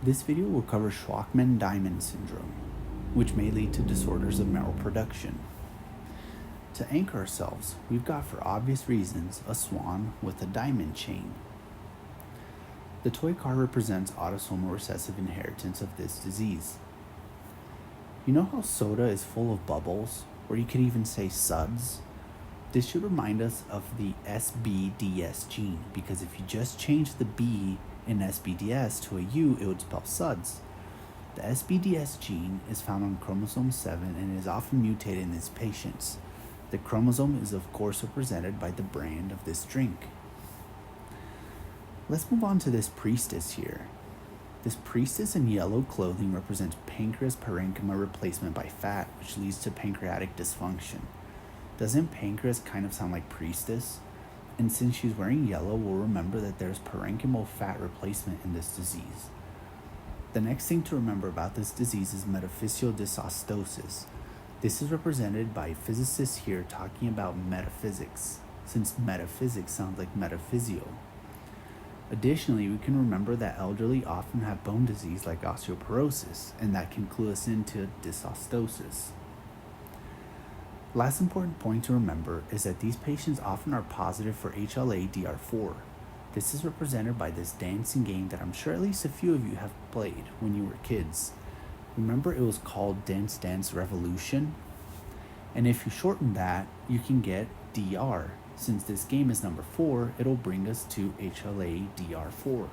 This video will cover Shwachmann-Diamond Syndrome, which may lead to disorders of mineral production. To anchor ourselves, we've got, for obvious reasons, a swan with a diamond chain. The toy car represents autosomal recessive inheritance of this disease. You know how soda is full of bubbles, or you could even say suds? This should remind us of the SBDS gene, because if you just change the B in SBDS to a U, it would spell suds. The SBDS gene is found on chromosome 7 and is often mutated in these patients. The chromosome is of course represented by the brand of this drink. Let's move on to this priestess here. This priestess in yellow clothing represents pancreas parenchyma replacement by fat, which leads to pancreatic dysfunction. Doesn't pancreas kind of sound like priestess? And since she's wearing yellow, we'll remember that there's parenchymal fat replacement in this disease. The next thing to remember about this disease is metaphysio-dysostosis. This is represented by physicists here talking about metaphysics, since metaphysics sounds like metaphysio. Additionally, we can remember that elderly often have bone disease like osteoporosis, and that can clue us into dysostosis. Last important point to remember is that these patients often are positive for HLA-DR4. This is represented by this dancing game that I'm sure at least a few of you have played when you were kids. Remember, it was called Dance Dance Revolution? And if you shorten that, you can get DR. Since this game is number 4, it'll bring us to HLA-DR4.